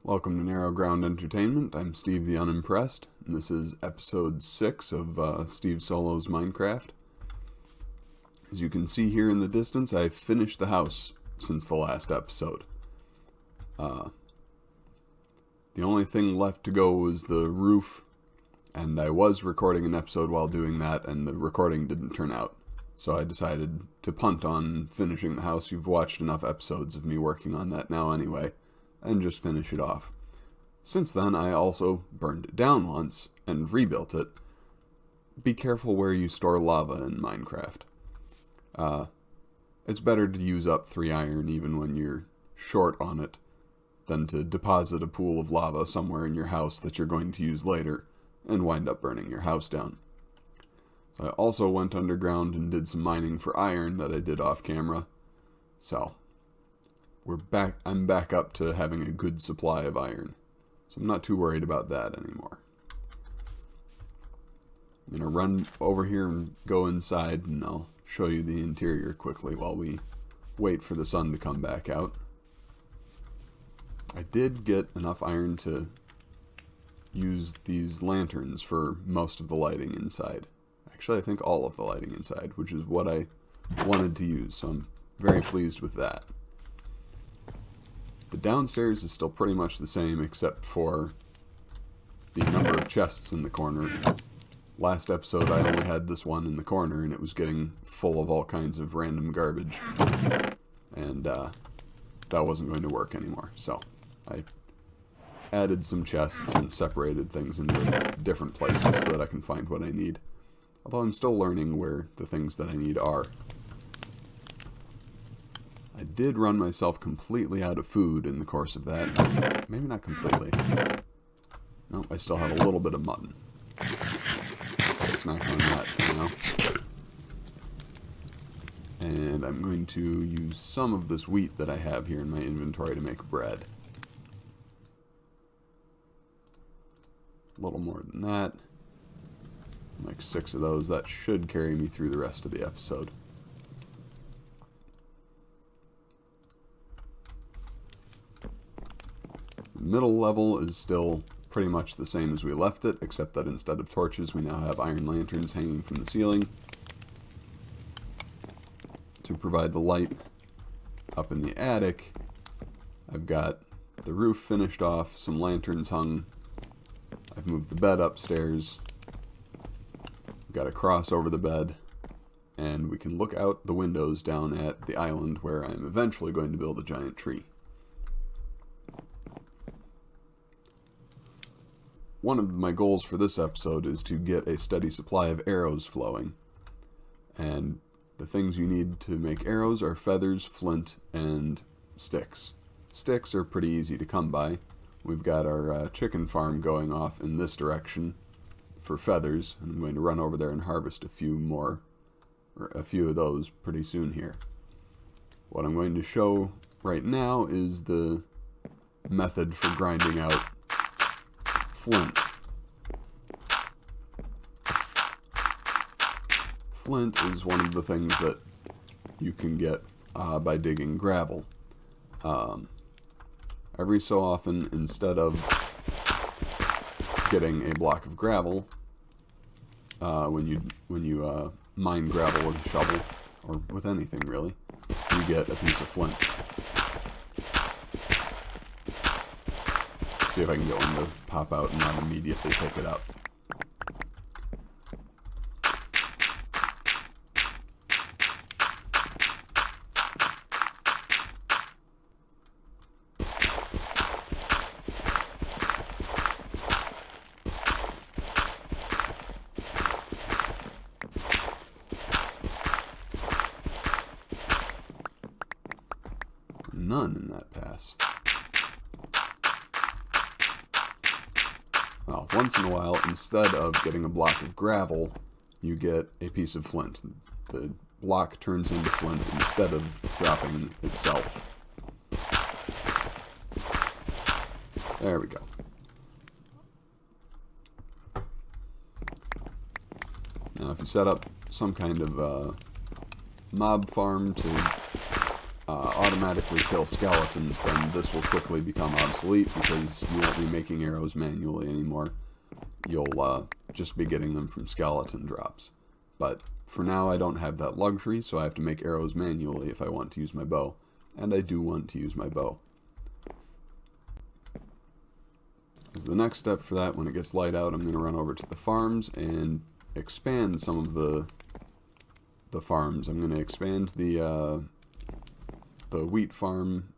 Welcome to Narrow Ground Entertainment. I'm Steve the Unimpressed, and this is episode 6 of Steve Solo's Minecraft. As you can see here in the distance, I've finished the house since the last episode. The only thing left to go was the roof, and I was recording an episode while doing that, and the recording didn't turn out. So I decided to punt on finishing the house. You've watched enough episodes of me working on that now anyway, and just finish it off. Since then, I also burned it down once and rebuilt it. Be careful where you store lava in Minecraft. It's better to use up 3 iron even when you're short on it than to deposit a pool of lava somewhere in your house that you're going to use later and wind up burning your house down. I also went underground and did some mining for iron that I did off camera. So I'm back up to having a good supply of iron. So I'm not too worried about that anymore. I'm going to run over here and go inside, and I'll show you the interior quickly while we wait for the sun to come back out. I did get enough iron to use these lanterns for most of the lighting inside. Actually, I think all of the lighting inside, which is what I wanted to use, so I'm very pleased with that. The downstairs is still pretty much the same, except for the number of chests in the corner. Last episode, I only had this one in the corner, and it was getting full of all kinds of random garbage. And that wasn't going to work anymore, so I added some chests and separated things into different places so that I can find what I need. Although I'm still learning where the things that I need are. I did run myself completely out of food in the course of that. Maybe not completely. No, I still have a little bit of mutton. I'll snack on that for now. And I'm going to use some of this wheat that I have here in my inventory to make bread. A little more than that. Like 6 of those. That should carry me through the rest of the episode. The middle level is still pretty much the same as we left it, except that instead of torches, we now have iron lanterns hanging from the ceiling to provide the light. Up in the attic, I've got the roof finished off, some lanterns hung. I've moved the bed upstairs. We've got a cross over the bed, and we can look out the windows down at the island where I'm eventually going to build a giant tree. One of my goals for this episode is to get a steady supply of arrows flowing. And the things you need to make arrows are feathers, flint, and sticks. Sticks are pretty easy to come by. We've got our chicken farm going off in this direction for feathers, and I'm going to run over there and harvest a few of those pretty soon here. What I'm going to show right now is the method for grinding out flint. Flint is one of the things that you can get by digging gravel. Every so often, instead of getting a block of gravel, when you mine gravel with a shovel, or with anything really, you get a piece of flint. See if I can get one to pop out and not immediately pick it up. None in that pass. Well, once in a while, instead of getting a block of gravel, you get a piece of flint. The block turns into flint instead of dropping itself. There we go. Now, if you set up some kind of mob farm to automatically kill skeletons, then this will quickly become obsolete because you won't be making arrows manually anymore. You'll just be getting them from skeleton drops. But for now I don't have that luxury, so I have to make arrows manually if I want to use my bow. And I do want to use my bow. As the next step for that, when it gets light out, I'm going to run over to the farms and expand some of the farms. I'm going to expand the wheat farm,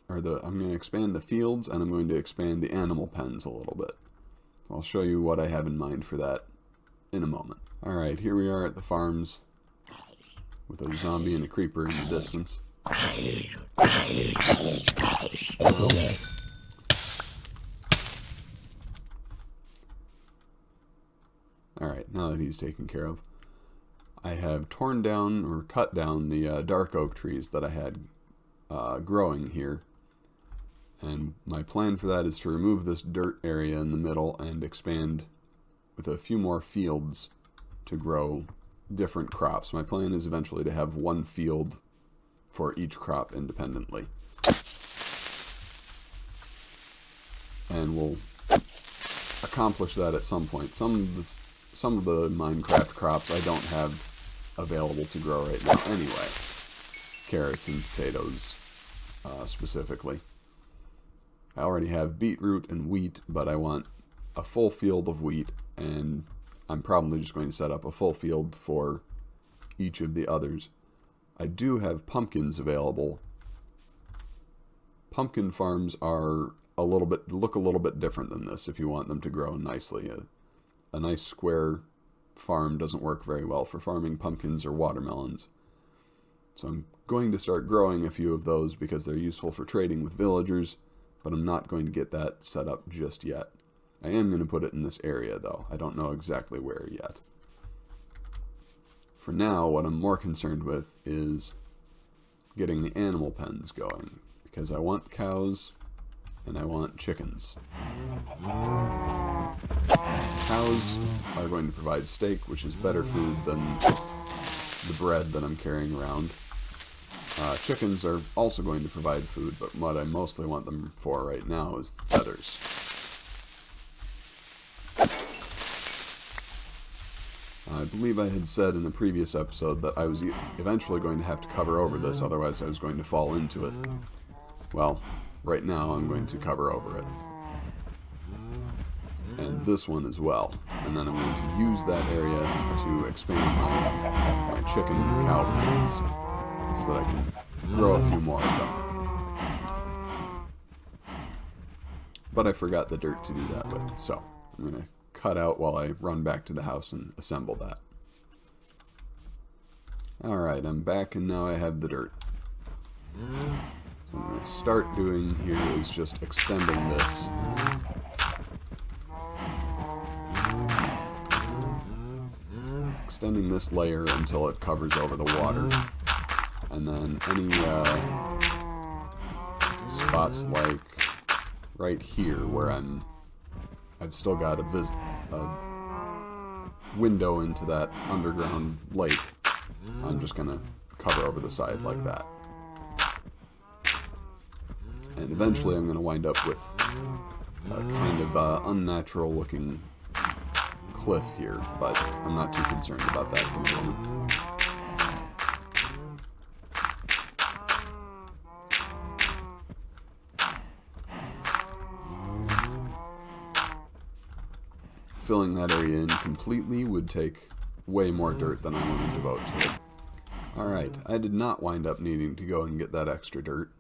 I'm going to expand the fields, and I'm going to expand the animal pens a little bit. I'll show you what I have in mind for that in a moment. Alright, here we are at the farms with a zombie and a creeper in the distance. Alright, now that he's taken care of, I have torn down or cut down the dark oak trees that I had growing here. And my plan for that is to remove this dirt area in the middle and expand with a few more fields to grow different crops. My plan is eventually to have one field for each crop independently. And we'll accomplish that at some point. Some of the Minecraft crops I don't have available to grow right now anyway. Carrots and potatoes specifically. I already have beetroot and wheat, but I want a full field of wheat, and I'm probably just going to set up a full field for each of the others. I do have pumpkins available. Pumpkin farms are look a little bit different than this if you want them to grow nicely. A nice square farm doesn't work very well for farming pumpkins or watermelons. So I'm going to start growing a few of those because they're useful for trading with villagers, but I'm not going to get that set up just yet. I am going to put it in this area though. I don't know exactly where yet. For now, what I'm more concerned with is getting the animal pens going, because I want cows and I want chickens. Cows are going to provide steak, which is better food than the bread that I'm carrying around. Chickens are also going to provide food, but what I mostly want them for right now is feathers. I believe I had said in a previous episode that I was eventually going to have to cover over this, otherwise I was going to fall into it. Well, right now I'm going to cover over it. And this one as well. And then I'm going to use that area to expand my chicken and cow pens so that I can grow a few more of them. But I forgot the dirt to do that with, so I'm going to cut out while I run back to the house and assemble that. Alright, I'm back and now I have the dirt. So what I'm going to start doing here is just extending this. Extending this layer until it covers over the water. And then any spots like right here where I've still got a window into that underground lake, I'm just going to cover over the side like that. And eventually I'm going to wind up with a kind of unnatural looking cliff here, but I'm not too concerned about that for the moment. Filling that area in completely would take way more dirt than I want to devote to it. Alright, I did not wind up needing to go and get that extra dirt,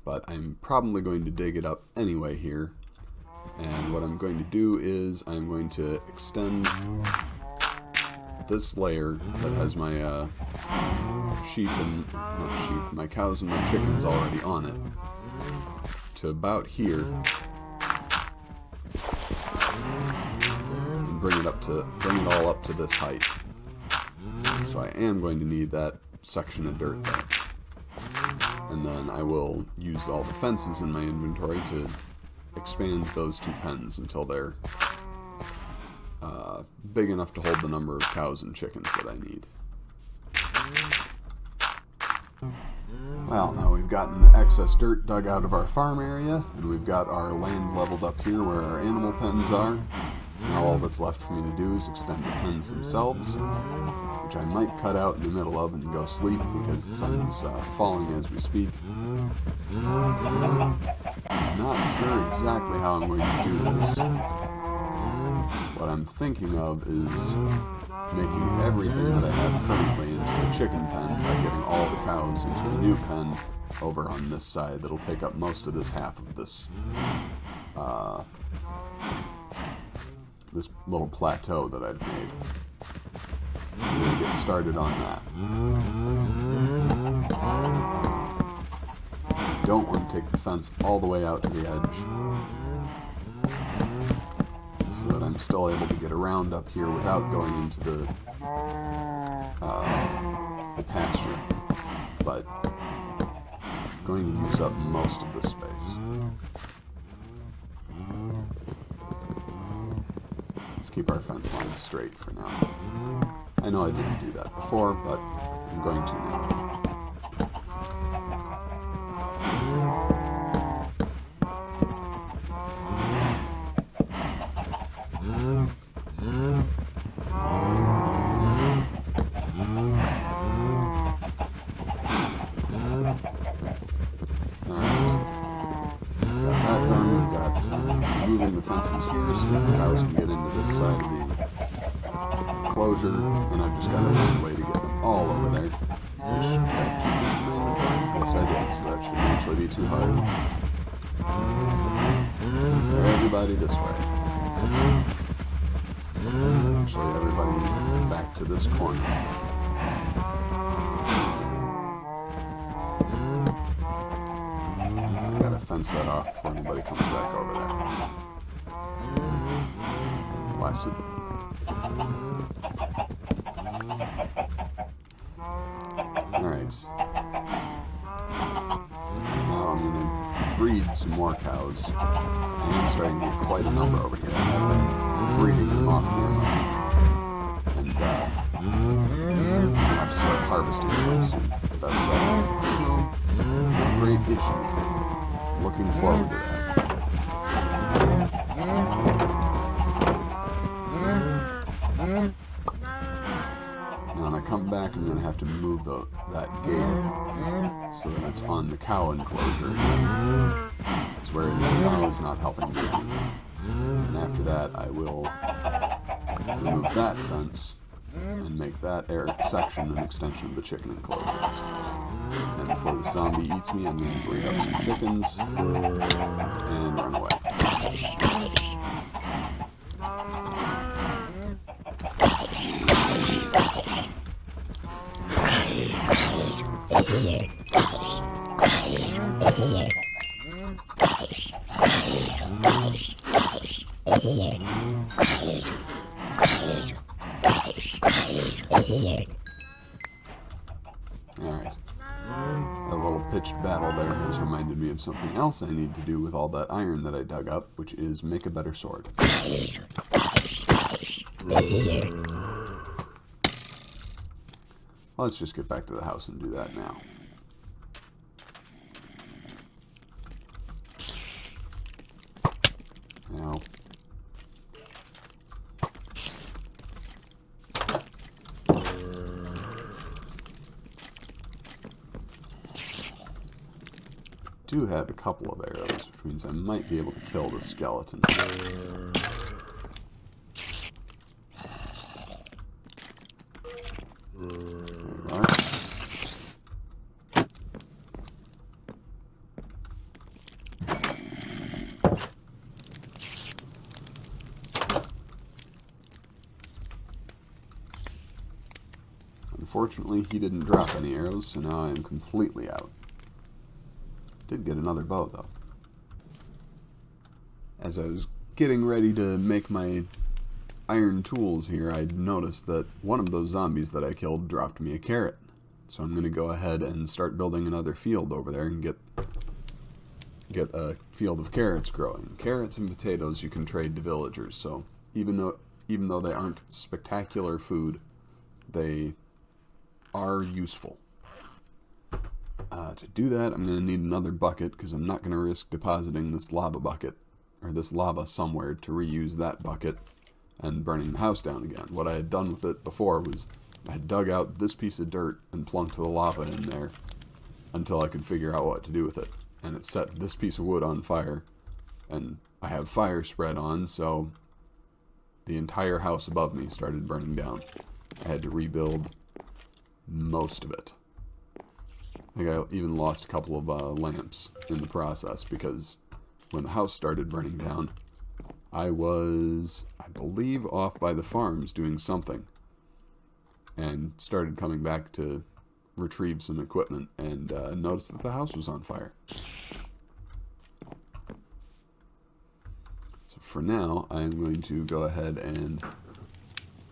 but I'm probably going to dig it up anyway here. And what I'm going to do is I'm going to extend this layer that has my my cows and my chickens already on it to about here. Bring it all up to this height. So I am going to need that section of dirt there. And then I will use all the fences in my inventory to expand those two pens until they're big enough to hold the number of cows and chickens that I need. Well, now we've gotten the excess dirt dug out of our farm area, and we've got our land leveled up here where our animal pens are. Now all that's left for me to do is extend the pens themselves, which I might cut out in the middle of and go sleep because the sun is falling as we speak. Not sure exactly how I'm going to do this. What I'm thinking of is making everything that I have currently into the chicken pen by getting all the cows into the new pen over on this side that'll take up most of this half of this this little plateau that I've made. I'm going to get started on that. I don't want to take the fence all the way out to the edge, so that I'm still able to get around up here without going into the pasture. But I'm going to use up most of this space. Let's keep our fence line straight for now. I know I didn't do that before, but I'm going to now. Moving the fences here so the cows can get into this side of the enclosure, and I've just got to find a way to get them all over there. Yes, I did, so that shouldn't actually be too hard. Everybody this way. Actually, everybody back to this corner. Gotta fence that off before anybody comes back over there. Blast it. Alright. Now I'm gonna breed some more cows. I am starting to get quite a number over here. I've been breeding them off camera. And I'll have to start harvesting some soon. That's a great issue. Looking forward to that. Now when I come back, I'm going to have to move that gate so that it's on the cow enclosure. It's where it is now is not helping me. And after that, I will remove that fence and make that section an extension of the chicken enclosure. And before the zombie eats me, I'm going to breed up some chickens and run away. Alright. A little pitched battle there has reminded me of something else I need to do with all that iron that I dug up, which is make a better sword. Let's just get back to the house and do that now. Now, do have a couple of arrows, which means I might be able to kill the skeleton. Unfortunately, he didn't drop any arrows, so now I am completely out. Did get another bow, though. As I was getting ready to make my iron tools here, I noticed that one of those zombies that I killed dropped me a carrot. So I'm going to go ahead and start building another field over there and get a field of carrots growing. Carrots and potatoes you can trade to villagers, so even though they aren't spectacular food, they are useful. To do that, I'm going to need another bucket, because I'm not going to risk depositing this lava bucket, or this lava somewhere, to reuse that bucket and burning the house down again. What I had done with it before was I had dug out this piece of dirt and plunked the lava in there until I could figure out what to do with it. And it set this piece of wood on fire, and I have fire spread on, so the entire house above me started burning down. I had to rebuild most of it. I think I even lost a couple of lamps in the process, because when the house started burning down, I was, I believe, off by the farms doing something, and started coming back to retrieve some equipment, and noticed that the house was on fire. So for now, I'm going to go ahead and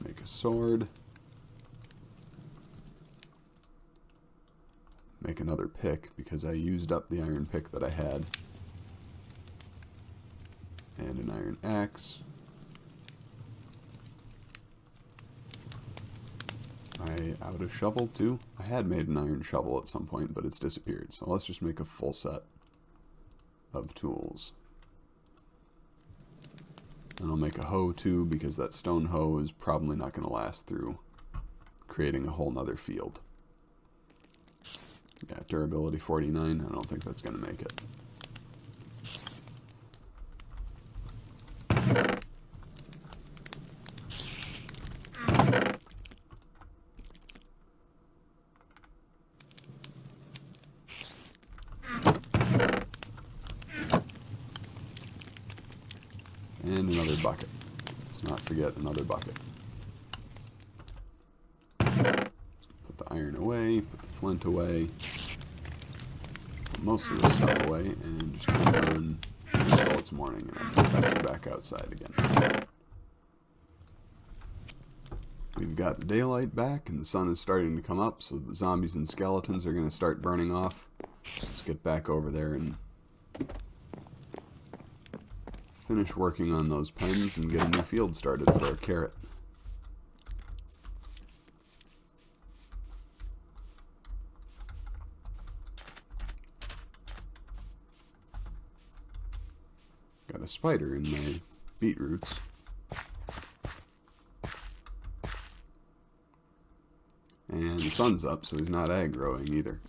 make a sword, make another pick, because I used up the iron pick that I had, and an iron axe. I out of shovel too? I had made an iron shovel at some point, but it's disappeared, so let's just make a full set of tools. And I'll make a hoe too, because that stone hoe is probably not going to last through creating a whole nother field. Yeah, durability 49, I don't think that's going to make it. And another bucket. Let's not forget another bucket. Put the iron away, put the flint away, put most of this stuff away, and just keep on until it's morning, and I'll put that back outside again. We've got the daylight back, and the sun is starting to come up, so the zombies and skeletons are going to start burning off. Let's get back over there and finish working on those pens and get a new field started for our carrot. Got a spider in my beetroots. And the sun's up, so he's not aggroing either.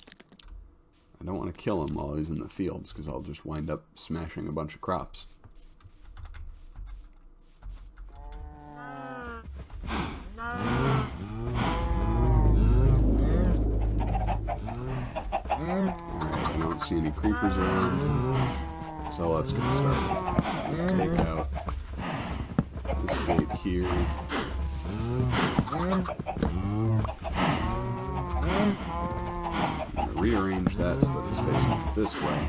I don't want to kill him while he's in the fields, because I'll just wind up smashing a bunch of crops. Alright, I don't see any creepers around, so let's get started. Take out this gate here. I'm going to rearrange that so that it's facing this way.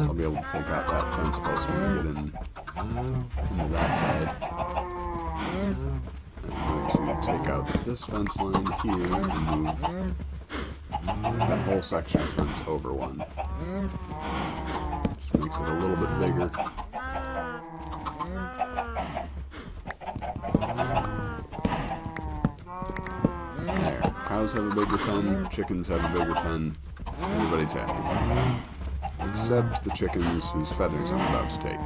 I'll be able to take out that fence post when we get into that side. I'm going to take out this fence line here and move that whole section of fence over one. Just makes it a little bit bigger. There. Cows have a bigger pen, chickens have a bigger pen. Everybody's happy. Except the chickens whose feathers I'm about to take.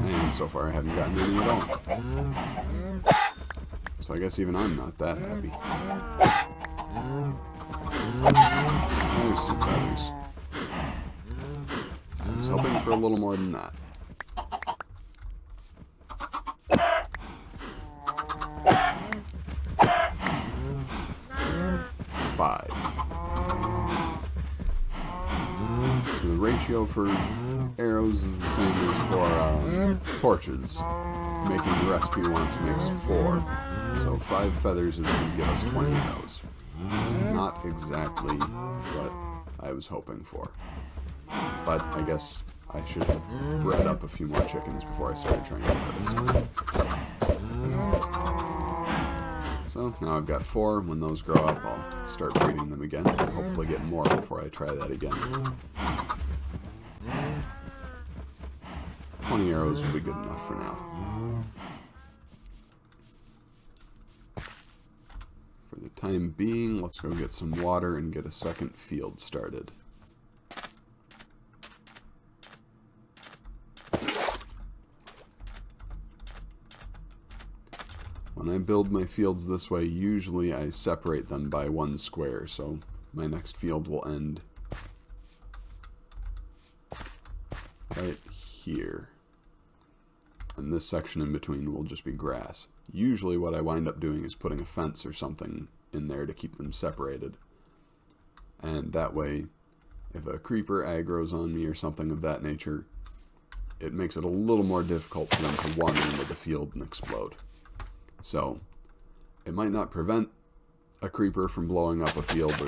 And so far I haven't gotten any at all. So I guess even I'm not that happy. There's some feathers. I was hoping for a little more than that. 5. So the ratio for arrows is the same as for torches. Making the recipe once makes 4. So 5 feathers is going to give us 20 arrows. It's not exactly what I was hoping for. But I guess I should have bred up a few more chickens before I started trying to harvest. So now I've got 4. When those grow up, I'll start breeding them again. Hopefully get more before I try that again. 20 arrows will be good enough for now. For the time being, let's go get some water and get a second field started. When I build my fields this way, usually I separate them by 1 square, so my next field will end right here. And this section in between will just be grass. Usually what I wind up doing is putting a fence or something in there to keep them separated. And that way, if a creeper aggroes on me or something of that nature, it makes it a little more difficult for them to wander into the field and explode. So, it might not prevent a creeper from blowing up a field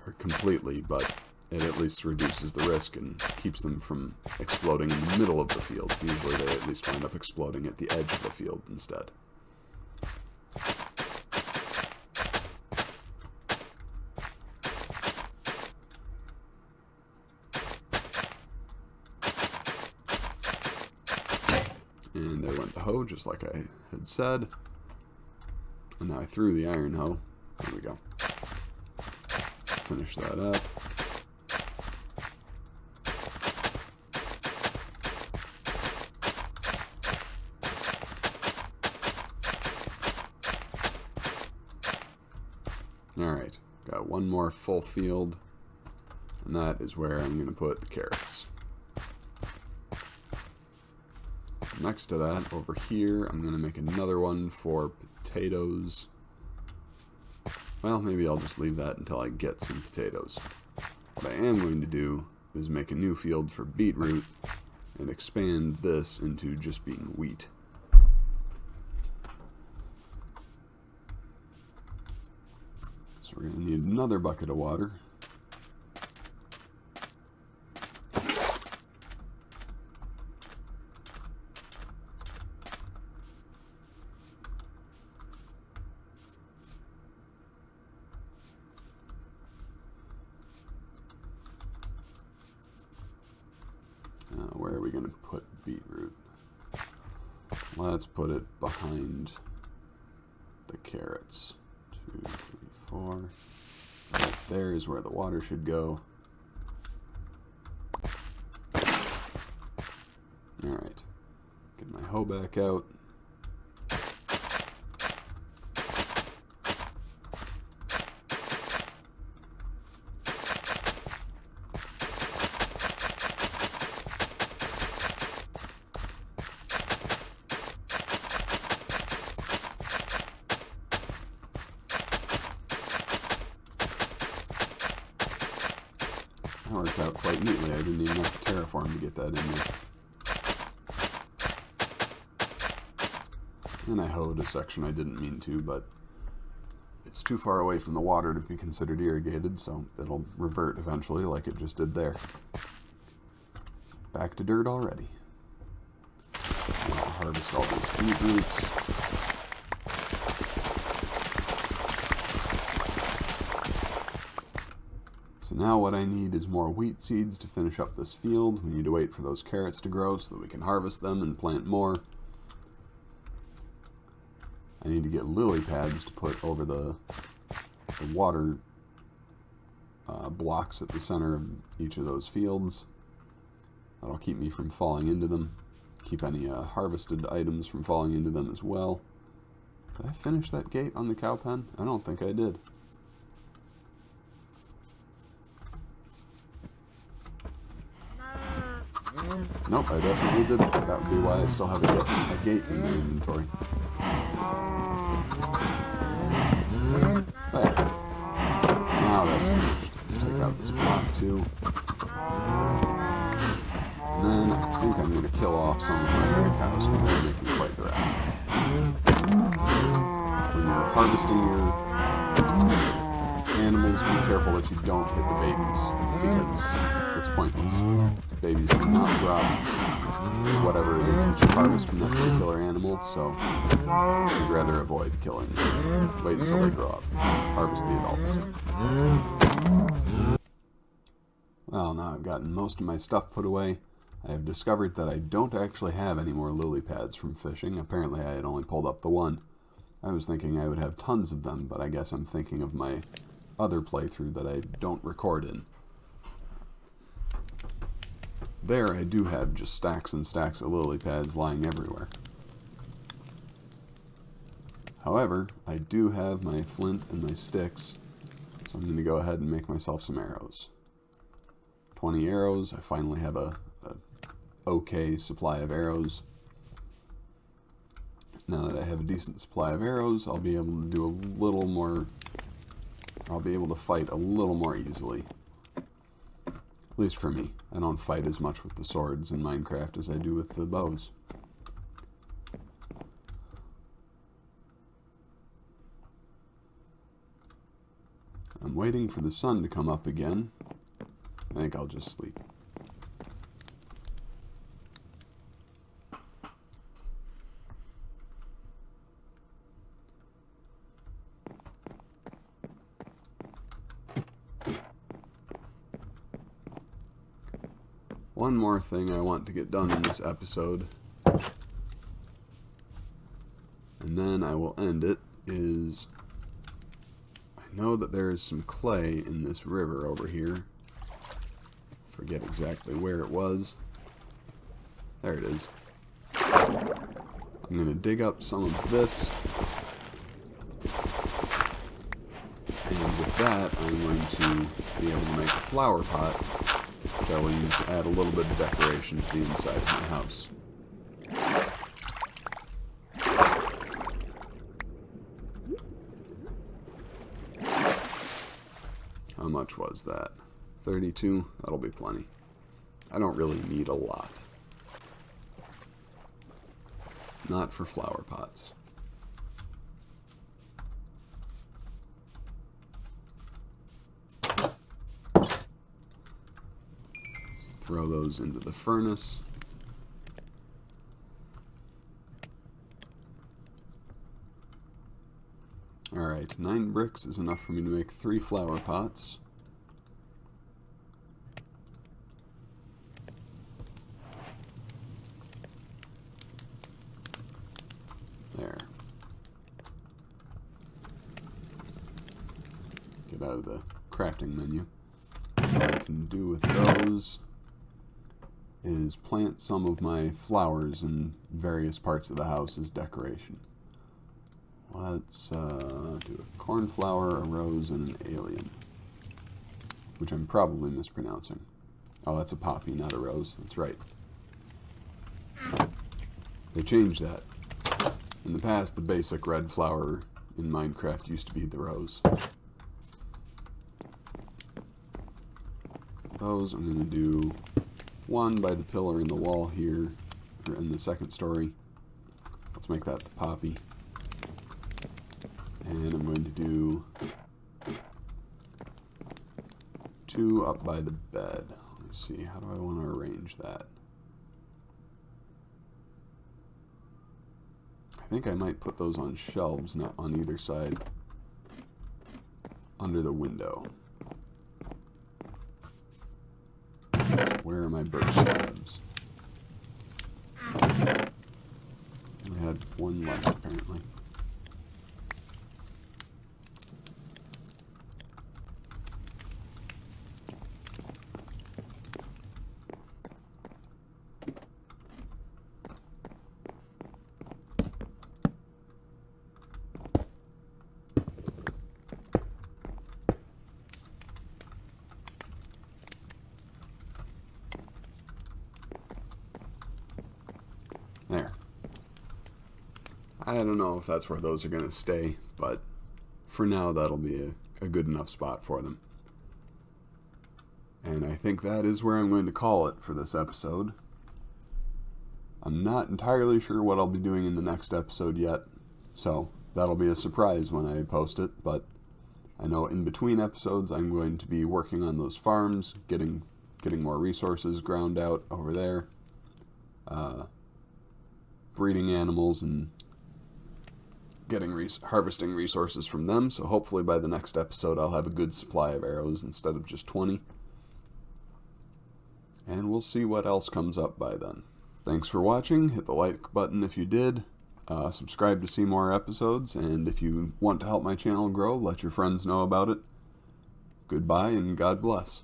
or completely, but it at least reduces the risk and keeps them from exploding in the middle of the field. Usually they at least wind up exploding at the edge of the field instead. And there went the hoe, just like I had said. And now I threw the iron hoe. There we go. Finish that up. Alright, got 1 more full field, and that is where I'm going to put the carrots. Next to that, over here, I'm going to make another one for potatoes. Well, maybe I'll just leave that until I get some potatoes. What I am going to do is make a new field for beetroot and expand this into just being wheat. So we're going to need another bucket of water. Where are we going to put beetroot? Let's put it behind the carrots. 2, 3, 4. Right there is where the water should go. Alright. Get my hoe back out. That worked out quite neatly. I didn't even have to terraform to get that in there. And I hoed a section I didn't mean to, but it's too far away from the water to be considered irrigated, so it'll revert eventually like it just did there. Back to dirt already. I'll harvest all those beetroots. So now what I need is more wheat seeds to finish up this field. We need to wait for those carrots to grow so that we can harvest them and plant more. I need to get lily pads to put over the water blocks at the center of each of those fields. That'll keep me from falling into them. Keep any harvested items from falling into them as well. Did I finish that gate on the cow pen? I don't think I did. Nope, I definitely didn't. That would be why I still have a gate in my inventory. There. Now that's finished. Let's take out this block too. And then I think I'm going to kill off some of my herd cows because they're making quite the route. Bring you're harvesting your animals, be careful that you don't hit the babies, because it's pointless. Babies do not drop whatever it is that you harvest from that particular animal, so you'd rather avoid killing them. Wait until they grow up. Harvest the adults. Well, now I've gotten most of my stuff put away. I have discovered that I don't actually have any more lily pads from fishing. Apparently I had only pulled up the one. I was thinking I would have tons of them, but I guess I'm thinking of my other playthrough that I don't record in. There I do have just stacks and stacks of lily pads lying everywhere. However, I do have my flint and my sticks, so I'm going to go ahead and make myself some arrows. 20 arrows. I finally have a okay supply of arrows. Now that I have a decent supply of arrows, I'll be able to do a little more, I'll be able to fight a little more easily. At least for me. I don't fight as much with the swords in Minecraft as I do with the bows. I'm waiting for the sun to come up again. I think I'll just sleep. One more thing I want to get done in this episode, and then I will end it, is I know that there is some clay in this river over here. Forget exactly where it was. There it is. I'm going to dig up some of this, and with that I'm going to be able to make a flower pot, which I will use to add a little bit of decoration to the inside of my house. How much was that? 32? That'll be plenty. I don't really need a lot. Not for flower pots. Throw those into the furnace. Alright, 9 bricks is enough for me to make 3 flower pots. There. Get out of the crafting menu. What I can do with those is plant some of my flowers in various parts of the house as decoration. Let's do a cornflower, a rose, and an alien, which I'm probably mispronouncing. Oh, that's a poppy, not a rose. That's right. They changed that. In the past, the basic red flower in Minecraft used to be the rose. Those I'm going to do one by the pillar in the wall here, or in the second story. Let's make that the poppy. And I'm going to do 2 up by the bed. Let's see, how do I want to arrange that? I think I might put those on shelves, not on either side, under the window. Where are my birch slabs? I had one left, apparently. There. I don't know if that's where those are going to stay, but for now that'll be a good enough spot for them. And I think that is where I'm going to call it for this episode. I'm not entirely sure what I'll be doing in the next episode yet, so that'll be a surprise when I post it, but I know in between episodes I'm going to be working on those farms, getting more resources ground out over there, breeding animals and harvesting resources from them. So hopefully by the next episode I'll have a good supply of arrows instead of just 20. And we'll see what else comes up by then. Thanks for watching. Hit the like button if you did. Subscribe to see more episodes, and if you want to help my channel grow, let your friends know about it. Goodbye and God bless.